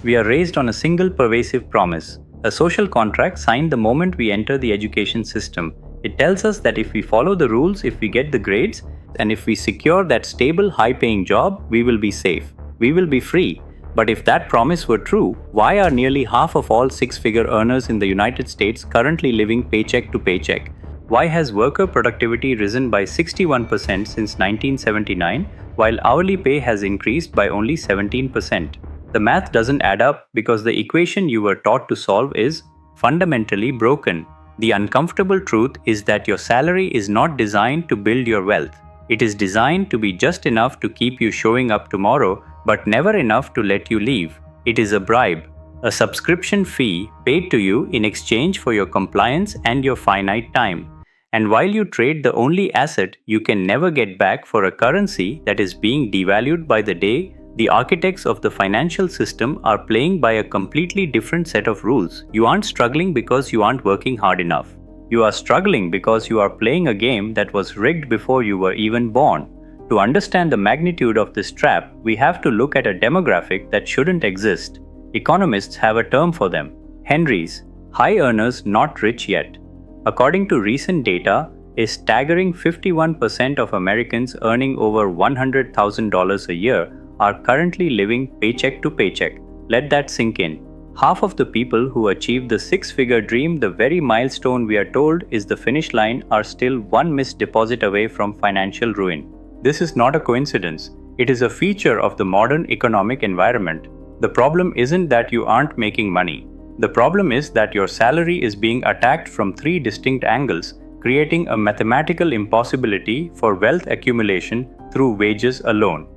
We are raised on a single pervasive promise, a social contract signed the moment we enter the education system. It tells us that if we follow the rules, if we get the grades, and if we secure that stable, high-paying job, we will be safe. We will be free. But if that promise were true, why are nearly half of all six-figure earners in the United States currently living paycheck to paycheck? Why has worker productivity risen by 61% since 1979, while hourly pay has increased by only 17%? The math doesn't add up because the equation you were taught to solve is fundamentally broken. The uncomfortable truth is that your salary is not designed to build your wealth. It is designed to be just enough to keep you showing up tomorrow, but never enough to let you leave. It is a bribe, a subscription fee paid to you in exchange for your compliance and your finite time. And while you trade the only asset you can never get back for a currency that is being devalued by the day, the architects of the financial system are playing by a completely different set of rules. You aren't struggling because you aren't working hard enough. You are struggling because you are playing a game that was rigged before you were even born. To understand the magnitude of this trap, we have to look at a demographic that shouldn't exist. Economists have a term for them: Henrys, high earners not rich yet. According to recent data, a staggering 51% of Americans earning over $100,000 a year are currently living paycheck to paycheck. Let that sink in. Half of the people who achieve the six-figure dream, the very milestone we are told is the finish line, are still one missed deposit away from financial ruin. This is not a coincidence. It is a feature of the modern economic environment. The problem isn't that you aren't making money. The problem is that your salary is being attacked from three distinct angles, creating a mathematical impossibility for wealth accumulation through wages alone.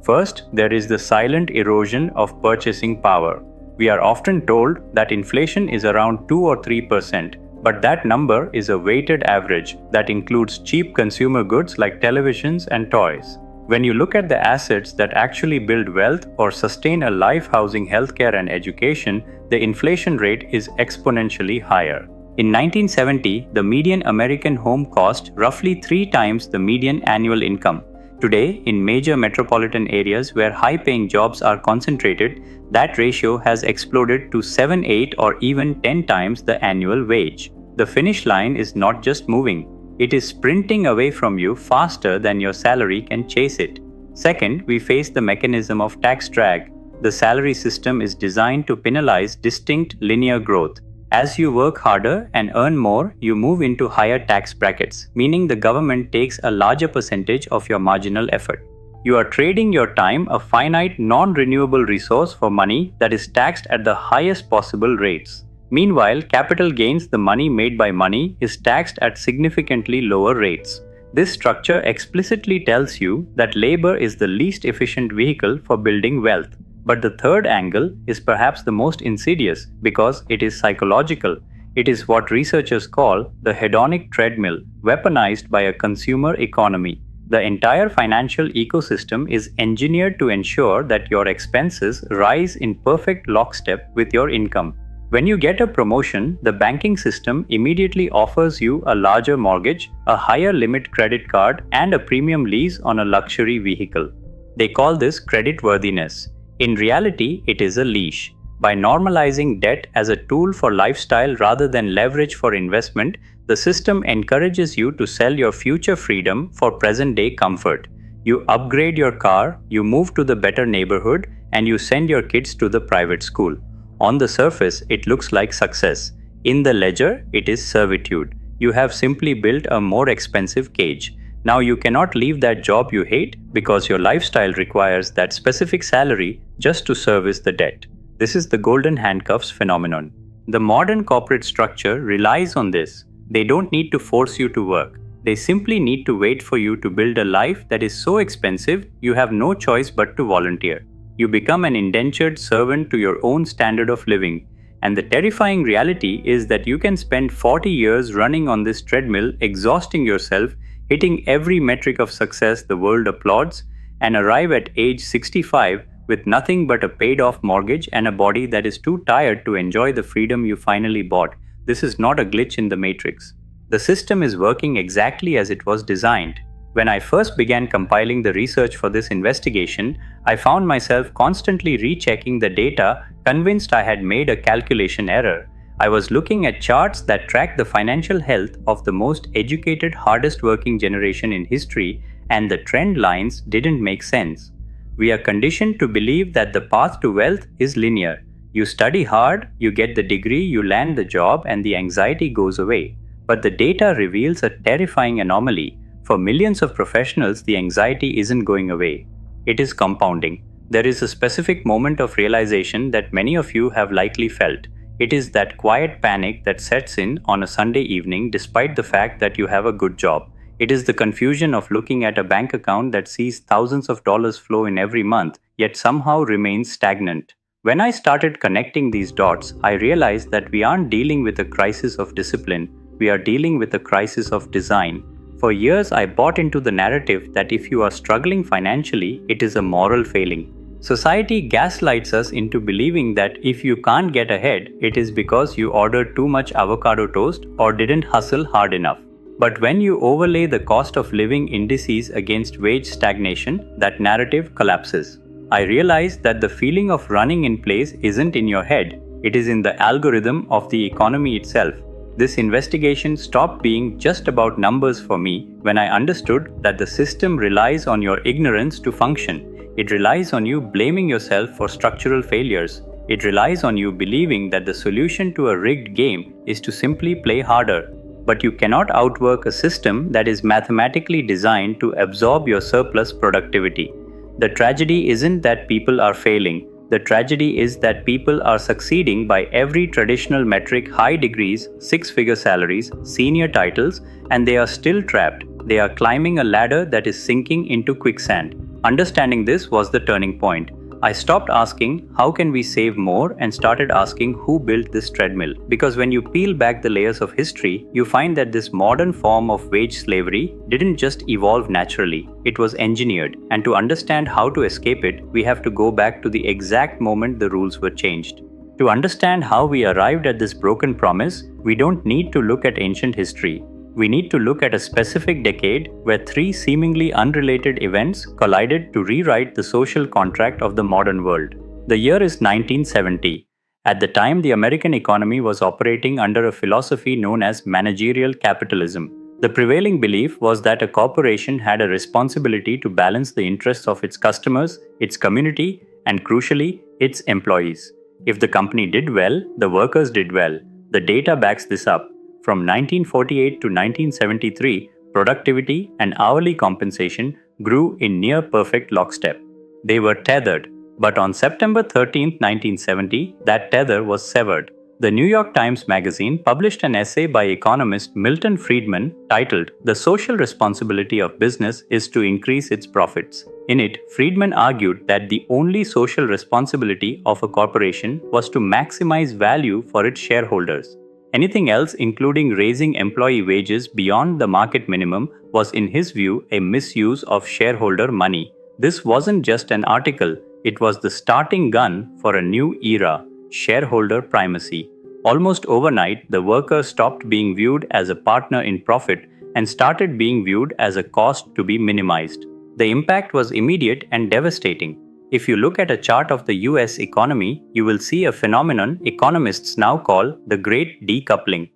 First, there is the silent erosion of purchasing power. We are often told that inflation is around 2 or 3%, but that number is a weighted average that includes cheap consumer goods like televisions and toys. When you look at the assets that actually build wealth or sustain a life, housing, healthcare, and education, the inflation rate is exponentially higher. In 1970, the median American home cost roughly 3 times the median annual income. Today, in major metropolitan areas where high-paying jobs are concentrated, that ratio has exploded to 7, 8, or even 10 times the annual wage. The finish line is not just moving, it is sprinting away from you faster than your salary can chase it. Second, we face the mechanism of tax drag. The salary system is designed to penalize distinct linear growth. As you work harder and earn more, you move into higher tax brackets, meaning the government takes a larger percentage of your marginal effort. You are trading your time, a finite, non-renewable resource, for money that is taxed at the highest possible rates. Meanwhile, capital gains, the money made by money, is taxed at significantly lower rates. This structure explicitly tells you that labor is the least efficient vehicle for building wealth. But the third angle is perhaps the most insidious because it is psychological. It is what researchers call the hedonic treadmill, weaponized by a consumer economy. The entire financial ecosystem is engineered to ensure that your expenses rise in perfect lockstep with your income. When you get a promotion, the banking system immediately offers you a larger mortgage, a higher limit credit card, and a premium lease on a luxury vehicle. They call this creditworthiness. In reality, it is a leash. By normalizing debt as a tool for lifestyle rather than leverage for investment, the system encourages you to sell your future freedom for present-day comfort. You upgrade your car, you move to the better neighborhood, and you send your kids to the private school. On the surface, it looks like success. In the ledger, it is servitude. You have simply built a more expensive cage. Now you cannot leave that job you hate because your lifestyle requires that specific salary just to service the debt. This is the golden handcuffs phenomenon. The modern corporate structure relies on this. They don't need to force you to work. They simply need to wait for you to build a life that is so expensive you have no choice but to volunteer. You become an indentured servant to your own standard of living. And the terrifying reality is that you can spend 40 years running on this treadmill, exhausting yourself, hitting every metric of success the world applauds, and arrive at age 65 with nothing but a paid-off mortgage and a body that is too tired to enjoy the freedom you finally bought. This is not a glitch in the matrix. The system is working exactly as it was designed. When I first began compiling the research for this investigation, I found myself constantly rechecking the data, convinced I had made a calculation error. I was looking at charts that tracked the financial health of the most educated, hardest working generation in history, and the trend lines didn't make sense. We are conditioned to believe that the path to wealth is linear. You study hard, you get the degree, you land the job, and the anxiety goes away. But the data reveals a terrifying anomaly. For millions of professionals, the anxiety isn't going away. It is compounding. There is a specific moment of realization that many of you have likely felt. It is that quiet panic that sets in on a Sunday evening despite the fact that you have a good job. It is the confusion of looking at a bank account that sees thousands of dollars flow in every month, yet somehow remains stagnant. When I started connecting these dots, I realized that we aren't dealing with a crisis of discipline, we are dealing with a crisis of design. For years, I bought into the narrative that if you are struggling financially, it is a moral failing. Society gaslights us into believing that if you can't get ahead, it is because you ordered too much avocado toast or didn't hustle hard enough. But when you overlay the cost of living indices against wage stagnation, that narrative collapses. I realized that the feeling of running in place isn't in your head, it is in the algorithm of the economy itself. This investigation stopped being just about numbers for me when I understood that the system relies on your ignorance to function. It relies on you blaming yourself for structural failures. It relies on you believing that the solution to a rigged game is to simply play harder. But you cannot outwork a system that is mathematically designed to absorb your surplus productivity. The tragedy isn't that people are failing. The tragedy is that people are succeeding by every traditional metric: high degrees, six-figure salaries, senior titles, and they are still trapped. They are climbing a ladder that is sinking into quicksand. Understanding this was the turning point. I stopped asking, how can we save more, and started asking, who built this treadmill? Because when you peel back the layers of history, you find that this modern form of wage slavery didn't just evolve naturally, it was engineered. And to understand how to escape it, we have to go back to the exact moment the rules were changed. To understand how we arrived at this broken promise, we don't need to look at ancient history. We need to look at a specific decade where three seemingly unrelated events collided to rewrite the social contract of the modern world. The year is 1970. At the time, the American economy was operating under a philosophy known as managerial capitalism. The prevailing belief was that a corporation had a responsibility to balance the interests of its customers, its community, and crucially, its employees. If the company did well, the workers did well. The data backs this up. From 1948 to 1973, productivity and hourly compensation grew in near-perfect lockstep. They were tethered, but on September 13, 1970, that tether was severed. The New York Times Magazine published an essay by economist Milton Friedman titled "The Social Responsibility of Business is to Increase Its Profits." In it, Friedman argued that the only social responsibility of a corporation was to maximize value for its shareholders. Anything else, including raising employee wages beyond the market minimum, was in his view a misuse of shareholder money. This wasn't just an article, it was the starting gun for a new era: shareholder primacy. Almost overnight, the worker stopped being viewed as a partner in profit and started being viewed as a cost to be minimized. The impact was immediate and devastating. If you look at a chart of the US economy, you will see a phenomenon economists now call the Great Decoupling.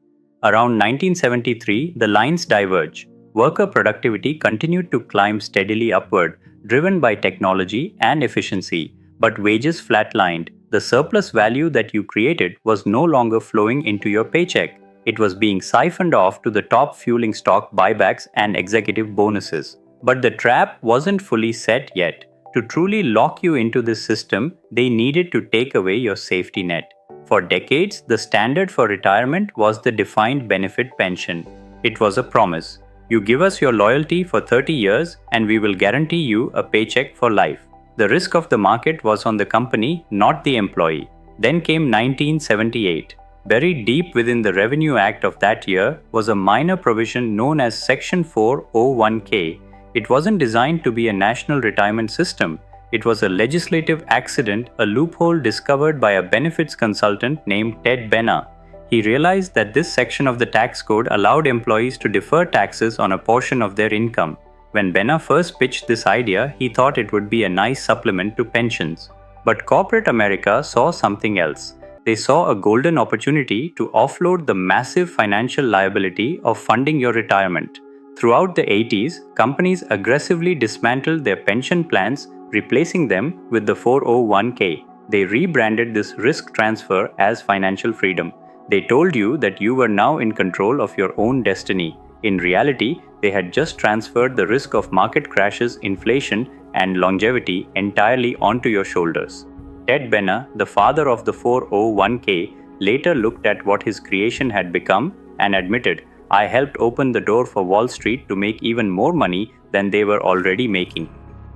Around 1973, the lines diverge. Worker productivity continued to climb steadily upward, driven by technology and efficiency, but wages flatlined. The surplus value that you created was no longer flowing into your paycheck. It was being siphoned off to the top, fueling stock buybacks and executive bonuses. But the trap wasn't fully set yet. To truly lock you into this system, they needed to take away your safety net. For decades, the standard for retirement was the defined benefit pension. It was a promise. You give us your loyalty for 30 years and we will guarantee you a paycheck for life. The risk of the market was on the company, not the employee. Then came 1978. Buried deep within the Revenue Act of that year was a minor provision known as Section 401k. It wasn't designed to be a national retirement system. It was a legislative accident, a loophole discovered by a benefits consultant named Ted Benna. He realized that this section of the tax code allowed employees to defer taxes on a portion of their income. When Benna first pitched this idea, he thought it would be a nice supplement to pensions. But corporate America saw something else. They saw a golden opportunity to offload the massive financial liability of funding your retirement. Throughout the 80s, companies aggressively dismantled their pension plans, replacing them with the 401k. They rebranded this risk transfer as financial freedom. They told you that you were now in control of your own destiny. In reality, they had just transferred the risk of market crashes, inflation, and longevity entirely onto your shoulders. Ted Benna, the father of the 401k, later looked at what his creation had become and admitted, "I helped open the door for Wall Street to make even more money than they were already making."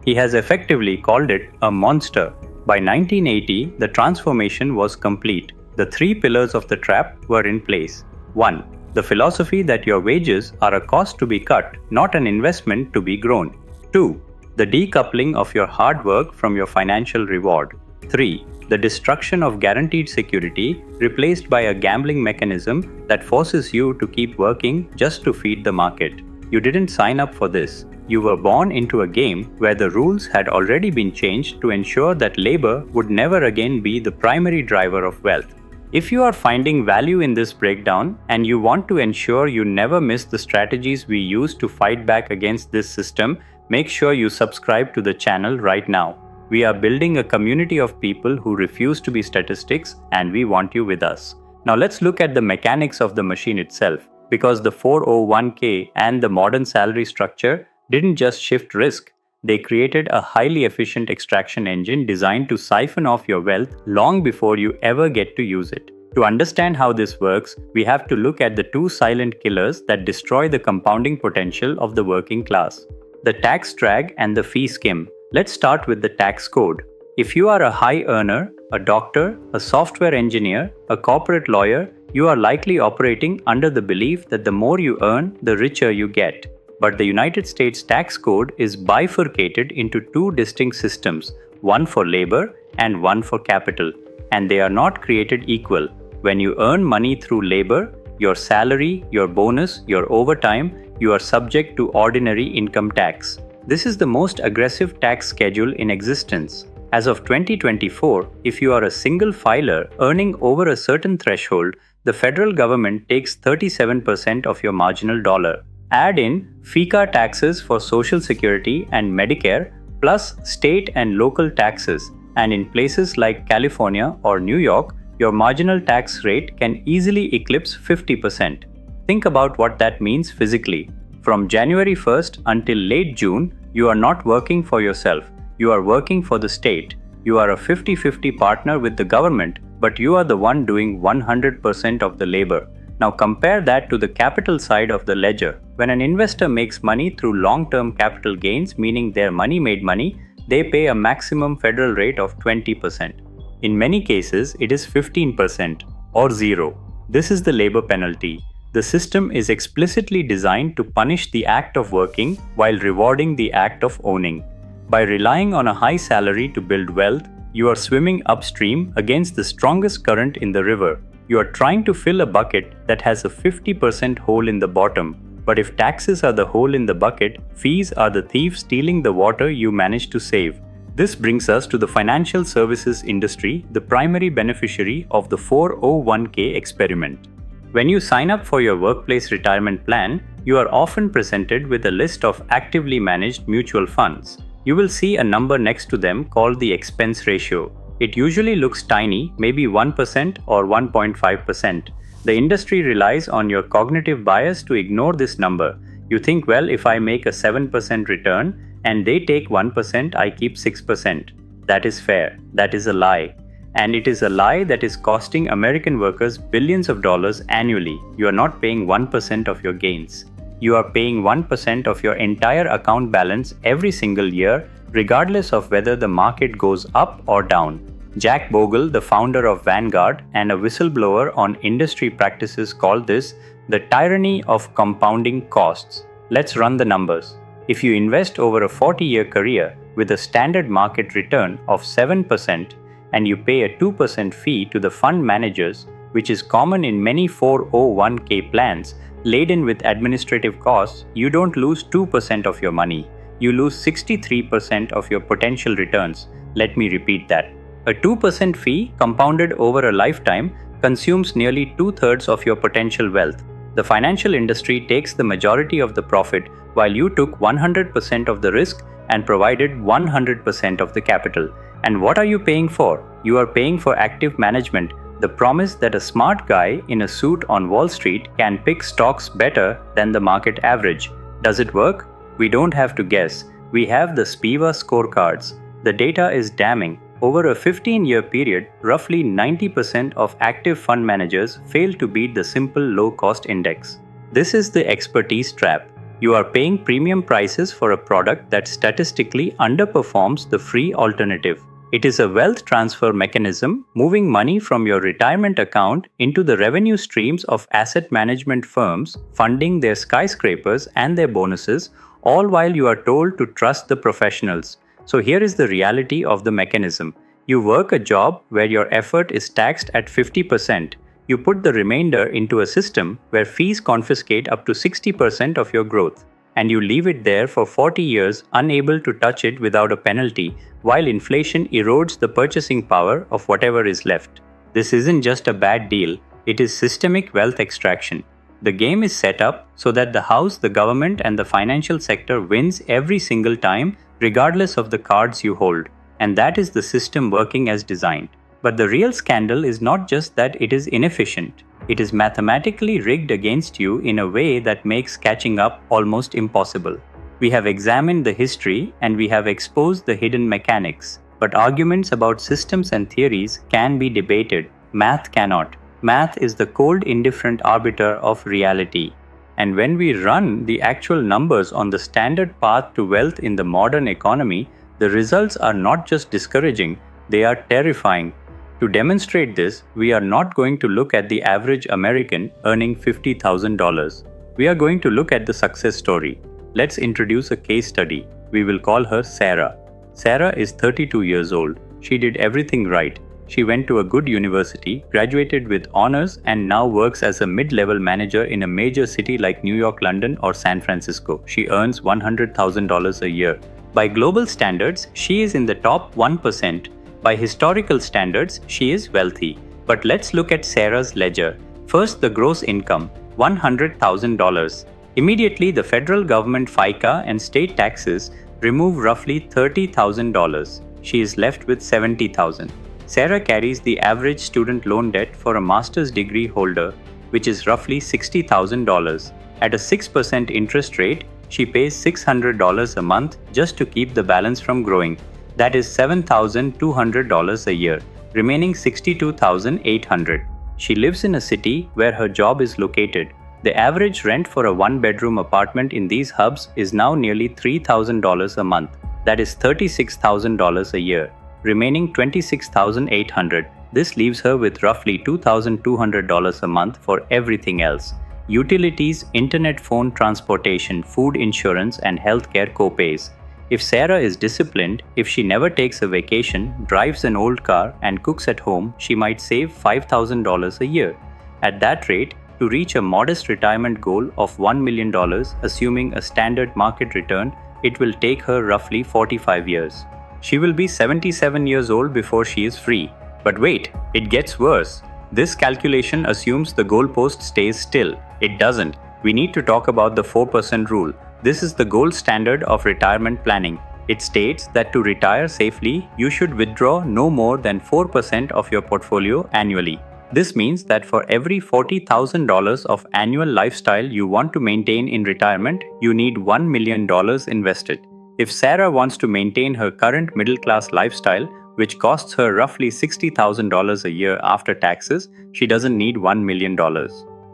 He has effectively called it a monster. By 1980, the transformation was complete. The three pillars of the trap were in place. 1. The philosophy that your wages are a cost to be cut, not an investment to be grown. 2. The decoupling of your hard work from your financial reward. 3. The destruction of guaranteed security, replaced by a gambling mechanism that forces you to keep working just to feed the market. You didn't sign up for this. You were born into a game where the rules had already been changed to ensure that labor would never again be the primary driver of wealth. If you are finding value in this breakdown and you want to ensure you never miss the strategies we use to fight back against this system, make sure you subscribe to the channel right now. We are building a community of people who refuse to be statistics, and we want you with us. Now let's look at the mechanics of the machine itself, because the 401k and the modern salary structure didn't just shift risk. They created a highly efficient extraction engine designed to siphon off your wealth long before you ever get to use it. To understand how this works, we have to look at the two silent killers that destroy the compounding potential of the working class: the tax drag and the fee skim. Let's start with the tax code. If you are a high earner, a doctor, a software engineer, a corporate lawyer, you are likely operating under the belief that the more you earn, the richer you get. But the United States tax code is bifurcated into two distinct systems, one for labor and one for capital, and they are not created equal. When you earn money through labor, your salary, your bonus, your overtime, you are subject to ordinary income tax. This is the most aggressive tax schedule in existence. As of 2024, if you are a single filer earning over a certain threshold, the federal government takes 37% of your marginal dollar. Add in FICA taxes for Social Security and Medicare, plus state and local taxes, and in places like California or New York, your marginal tax rate can easily eclipse 50%. Think about what that means physically. From January 1st until late June, you are not working for yourself. You are working for the state. You are a 50-50 partner with the government, but you are the one doing 100% of the labor. Now compare that to the capital side of the ledger. When an investor makes money through long-term capital gains, meaning their money made money, they pay a maximum federal rate of 20%. In many cases, it is 15% or zero. This is the labor penalty. The system is explicitly designed to punish the act of working while rewarding the act of owning. By relying on a high salary to build wealth, you are swimming upstream against the strongest current in the river. You are trying to fill a bucket that has a 50% hole in the bottom. But if taxes are the hole in the bucket, fees are the thief stealing the water you managed to save. This brings us to the financial services industry, the primary beneficiary of the 401k experiment. When you sign up for your workplace retirement plan, you are often presented with a list of actively managed mutual funds. You will see a number next to them called the expense ratio. It usually looks tiny, maybe 1% or 1.5%. The industry relies on your cognitive bias to ignore this number. You think, well, if I make a 7% return and they take 1%, I keep 6%. That is fair. That is a lie. And it is a lie that is costing American workers billions of dollars annually. You are not paying 1% of your gains. You are paying 1% of your entire account balance every single year, regardless of whether the market goes up or down. Jack Bogle, the founder of Vanguard and a whistleblower on industry practices, called this the tyranny of compounding costs. Let's run the numbers. If you invest over a 40-year career with a standard market return of 7%, and you pay a 2% fee to the fund managers, which is common in many 401k plans, laden with administrative costs, you don't lose 2% of your money. You lose 63% of your potential returns. Let me repeat that. A 2% fee compounded over a lifetime consumes nearly 2/3 of your potential wealth. The financial industry takes the majority of the profit while you took 100% of the risk and provided 100% of the capital. And what are you paying for? You are paying for active management, the promise that a smart guy in a suit on Wall Street can pick stocks better than the market average. Does it work? We don't have to guess. We have the SPIVA scorecards. The data is damning. Over a 15-year period, roughly 90% of active fund managers fail to beat the simple low-cost index. This is the expertise trap. You are paying premium prices for a product that statistically underperforms the free alternative. It is a wealth transfer mechanism, moving money from your retirement account into the revenue streams of asset management firms, funding their skyscrapers and their bonuses, all while you are told to trust the professionals. So here is the reality of the mechanism. You work a job where your effort is taxed at 50%. You put the remainder into a system where fees confiscate up to 60% of your growth. And you leave it there for 40 years unable to touch it without a penalty, while inflation erodes the purchasing power of whatever is left. This isn't just a bad deal, it is systemic wealth extraction. The game is set up so that the house, the government, and the financial sector wins every single time, regardless of the cards you hold. And that is the system working as designed. But the real scandal is not just that it is inefficient. It is mathematically rigged against you in a way that makes catching up almost impossible. We have examined the history and we have exposed the hidden mechanics. But arguments about systems and theories can be debated. Math cannot. Math is the cold, indifferent arbiter of reality. And when we run the actual numbers on the standard path to wealth in the modern economy, the results are not just discouraging, they are terrifying. To demonstrate this, we are not going to look at the average American earning $50,000. We are going to look at the success story. Let's introduce a case study. We will call her Sarah. Sarah is 32 years old. She did everything right. She went to a good university, graduated with honors, and now works as a mid-level manager in a major city like New York, London, or San Francisco. She earns $100,000 a year. By global standards, she is in the top 1%. By historical standards, she is wealthy. But let's look at Sarah's ledger. First, the gross income, $100,000. Immediately, the federal government FICA and state taxes remove roughly $30,000. She is left with $70,000. Sarah carries the average student loan debt for a master's degree holder, which is roughly $60,000. At a 6% interest rate, she pays $600 a month just to keep the balance from growing. That is $7,200 a year, remaining $62,800. She lives in a city where her job is located. The average rent for a one-bedroom apartment in these hubs is now nearly $3,000 a month. That is $36,000 a year, remaining $26,800. This leaves her with roughly $2,200 a month for everything else: utilities, internet, phone, transportation, food, insurance, and healthcare co-pays. If Sarah is disciplined, if she never takes a vacation, drives an old car, and cooks at home, she might save $5,000 a year. At that rate, to reach a modest retirement goal of $1 million, assuming a standard market return, it will take her roughly 45 years. She will be 77 years old before she is free. But wait, it gets worse. This calculation assumes the goalpost stays still. It doesn't. We need to talk about the 4% rule. This is the gold standard of retirement planning. It states that to retire safely, you should withdraw no more than 4% of your portfolio annually. This means that for every $40,000 of annual lifestyle you want to maintain in retirement, you need $1 million invested. If Sarah wants to maintain her current middle-class lifestyle, which costs her roughly $60,000 a year after taxes, she doesn't need $1 million.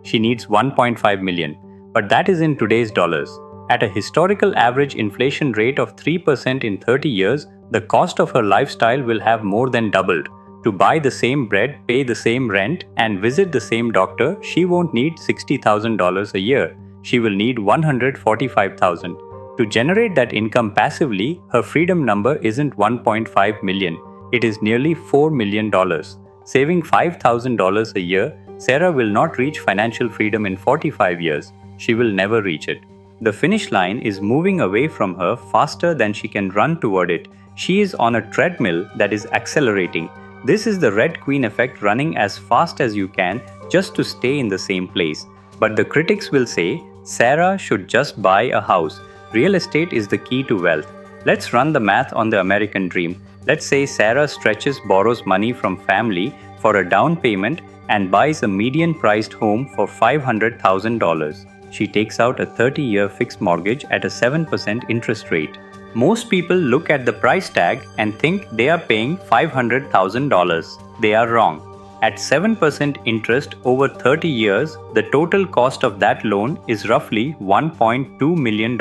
She needs $1.5 million. But that is in today's dollars. At a historical average inflation rate of 3% in 30 years, the cost of her lifestyle will have more than doubled. To buy the same bread, pay the same rent, and visit the same doctor, she won't need $60,000 a year. She will need $145,000. To generate that income passively, her freedom number isn't 1.5 million. It is nearly $4 million. Saving $5,000 a year Sarah will not reach financial freedom in 45 years. She will never reach it. The finish line is moving away from her faster than she can run toward it. She is on a treadmill that is accelerating. This is the Red Queen effect, running as fast as you can just to stay in the same place. But the critics will say, Sarah should just buy a house. Real estate is the key to wealth. Let's run the math on the American dream. Let's say Sarah borrows money from family for a down payment and buys a median-priced home for $500,000. She takes out a 30-year fixed mortgage at a 7% interest rate. Most people look at the price tag and think they are paying $500,000. They are wrong. At 7% interest over 30 years, the total cost of that loan is roughly $1.2 million.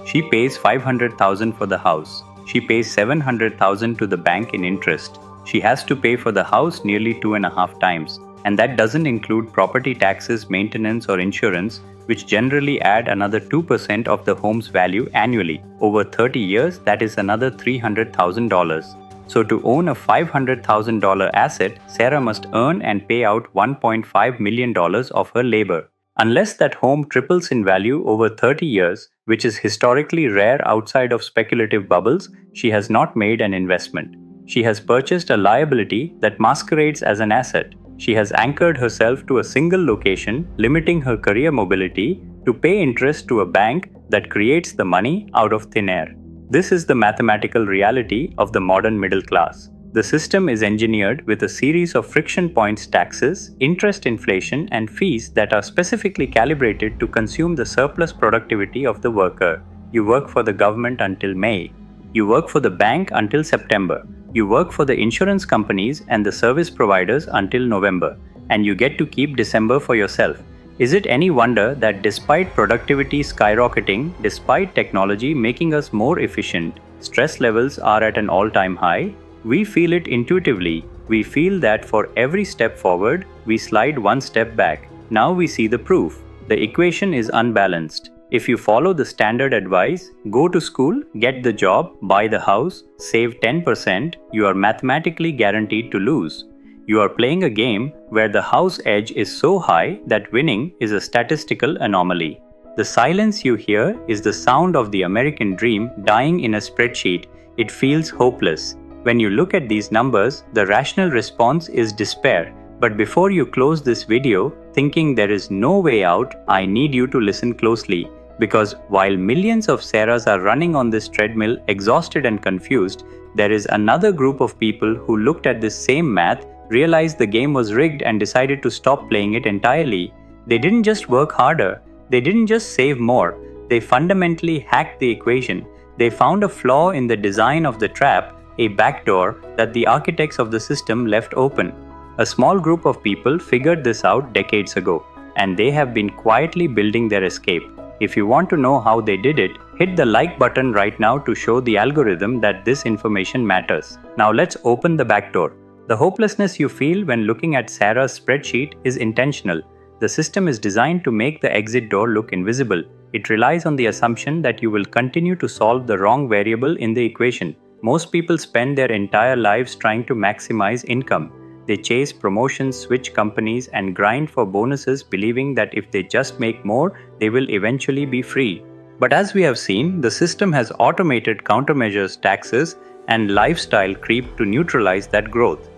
She pays $500,000 for the house. She pays $700,000 to the bank in interest. She has to pay for the house nearly 2.5 times. And that doesn't include property taxes, maintenance, or insurance, which generally add another 2% of the home's value annually. Over 30 years, that is another $300,000. So to own a $500,000 asset, Sarah must earn and pay out $1.5 million of her labor. Unless that home triples in value over 30 years, which is historically rare outside of speculative bubbles, she has not made an investment. She has purchased a liability that masquerades as an asset. She has anchored herself to a single location, limiting her career mobility to pay interest to a bank that creates the money out of thin air. This is the mathematical reality of the modern middle class. The system is engineered with a series of friction points: taxes, interest, inflation, and fees that are specifically calibrated to consume the surplus productivity of the worker. You work for the government until May. You work for the bank until September. You work for the insurance companies and the service providers until November, and you get to keep December for yourself. Is it any wonder that despite productivity skyrocketing, despite technology making us more efficient, stress levels are at an all-time high? We feel it intuitively. We feel that for every step forward, we slide one step back. Now we see the proof. The equation is unbalanced. If you follow the standard advice, go to school, get the job, buy the house, save 10%, you are mathematically guaranteed to lose. You are playing a game where the house edge is so high that winning is a statistical anomaly. The silence you hear is the sound of the American dream dying in a spreadsheet. It feels hopeless. When you look at these numbers, the rational response is despair. But before you close this video thinking there is no way out, I need you to listen closely. Because while millions of Sarahs are running on this treadmill exhausted and confused, there is another group of people who looked at this same math, realized the game was rigged, and decided to stop playing it entirely. They didn't just work harder. They didn't just save more. They fundamentally hacked the equation. They found a flaw in the design of the trap, a backdoor that the architects of the system left open. A small group of people figured this out decades ago, and they have been quietly building their escape. If you want to know how they did it, hit the like button right now to show the algorithm that this information matters. Now let's open the back door. The hopelessness you feel when looking at Sarah's spreadsheet is intentional. The system is designed to make the exit door look invisible. It relies on the assumption that you will continue to solve the wrong variable in the equation. Most people spend their entire lives trying to maximize income. They chase promotions, switch companies, and grind for bonuses, believing that if they just make more, they will eventually be free. But as we have seen, the system has automated countermeasures, taxes, and lifestyle creep to neutralize that growth.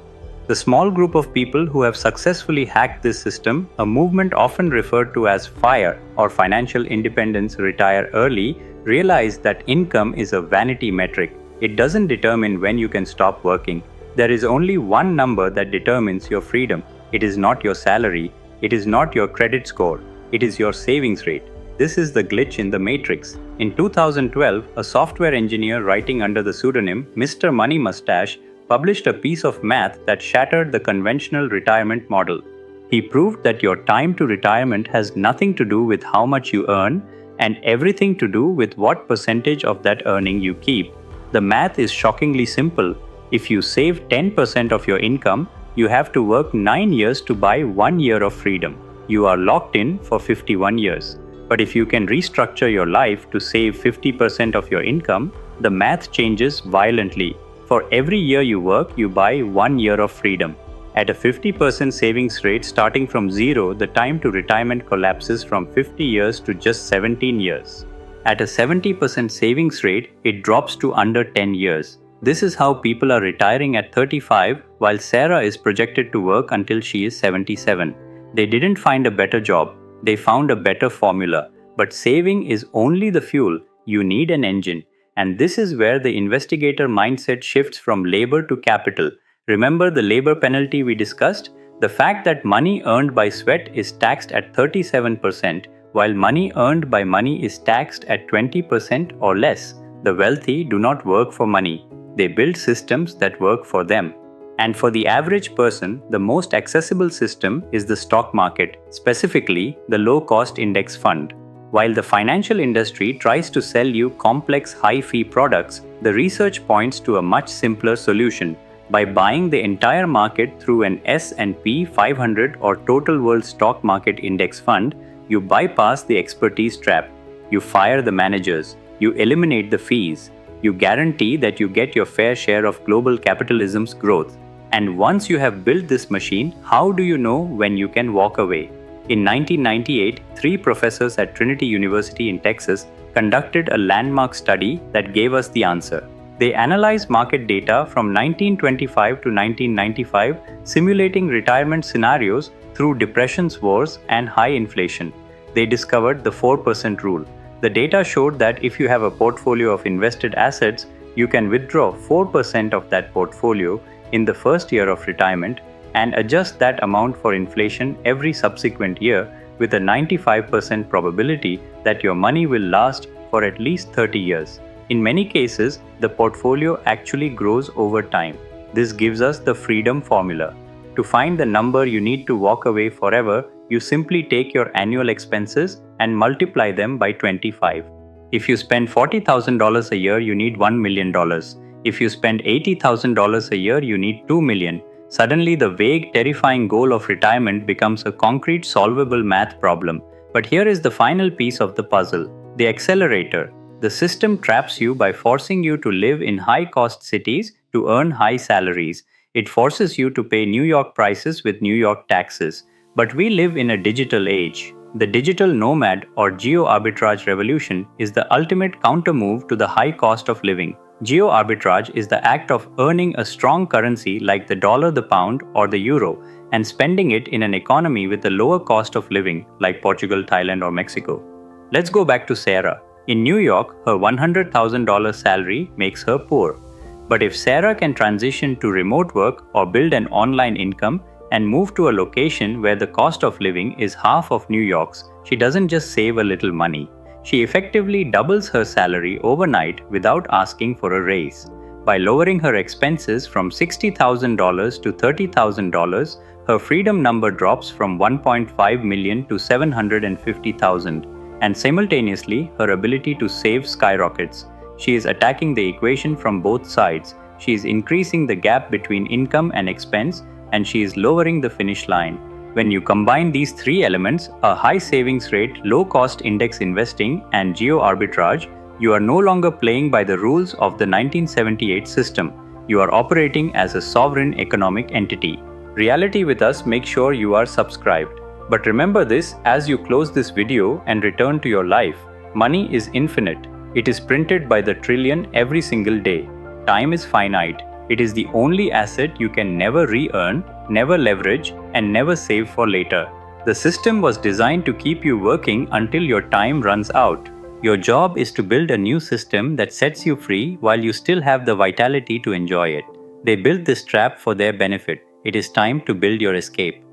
The small group of people who have successfully hacked this system, a movement often referred to as FIRE or financial independence, retire early, realize that income is a vanity metric. It doesn't determine when you can stop working. There is only one number that determines your freedom. It is not your salary. It is not your credit score. It is your savings rate. This is the glitch in the matrix. In 2012, a software engineer writing under the pseudonym Mr. Money Mustache published a piece of math that shattered the conventional retirement model. He proved that your time to retirement has nothing to do with how much you earn and everything to do with what percentage of that earning you keep. The math is shockingly simple. If you save 10% of your income, you have to work 9 years to buy 1 year of freedom. You are locked in for 51 years. But if you can restructure your life to save 50% of your income, the math changes violently. For every year you work, you buy 1 year of freedom. At a 50% savings rate starting from zero, the time to retirement collapses from 50 years to just 17 years. At a 70% savings rate, it drops to under 10 years. This is how people are retiring at 35, while Sarah is projected to work until she is 77. They didn't find a better job, they found a better formula. But saving is only the fuel, you need an engine. And this is where the investigator mindset shifts from labor to capital. Remember the labor penalty we discussed? The fact that money earned by sweat is taxed at 37%, while money earned by money is taxed at 20% or less. The wealthy do not work for money. They build systems that work for them. And for the average person, the most accessible system is the stock market, specifically the low-cost index fund. While the financial industry tries to sell you complex high-fee products, the research points to a much simpler solution. By buying the entire market through an S&P 500 or Total World Stock Market Index fund, you bypass the expertise trap. You fire the managers. You eliminate the fees. You guarantee that you get your fair share of global capitalism's growth. And once you have built this machine, how do you know when you can walk away? In 1998, 3 professors at Trinity University in Texas conducted a landmark study that gave us the answer. They analyzed market data from 1925 to 1995, simulating retirement scenarios through depressions, wars, and high inflation. They discovered the 4% rule. The data showed that if you have a portfolio of invested assets, you can withdraw 4% of that portfolio in the first year of retirement and adjust that amount for inflation every subsequent year with a 95% probability that your money will last for at least 30 years. In many cases, the portfolio actually grows over time. This gives us the freedom formula. To find the number you need to walk away forever, you simply take your annual expenses and multiply them by 25. If you spend $40,000 a year, you need $1 million. If you spend $80,000 a year, you need $2 million. Suddenly, the vague, terrifying goal of retirement becomes a concrete, solvable math problem. But here is the final piece of the puzzle: the accelerator. The system traps you by forcing you to live in high-cost cities to earn high salaries. It forces you to pay New York prices with New York taxes. But we live in a digital age. The digital nomad or geo-arbitrage revolution is the ultimate countermove to the high cost of living. Geo-arbitrage is the act of earning a strong currency like the dollar, the pound, or the euro, and spending it in an economy with a lower cost of living like Portugal, Thailand, or Mexico. Let's go back to Sarah. In New York, her $100,000 salary makes her poor. But if Sarah can transition to remote work or build an online income and move to a location where the cost of living is half of New York's, she doesn't just save a little money. She effectively doubles her salary overnight without asking for a raise. By lowering her expenses from $60,000 to $30,000, her freedom number drops from 1.5 million to 750,000, and simultaneously her ability to save skyrockets. She is attacking the equation from both sides. She is increasing the gap between income and expense, and she is lowering the finish line. When you combine these 3 elements, a high savings rate, low-cost index investing, and geo-arbitrage, you are no longer playing by the rules of the 1978 system. You are operating as a sovereign economic entity. Reality with us, make sure you are subscribed. But remember this as you close this video and return to your life. Money is infinite. It is printed by the trillion every single day. Time is finite. It is the only asset you can never re-earn, never leverage, and never save for later. The system was designed to keep you working until your time runs out. Your job is to build a new system that sets you free while you still have the vitality to enjoy it. They built this trap for their benefit. It is time to build your escape.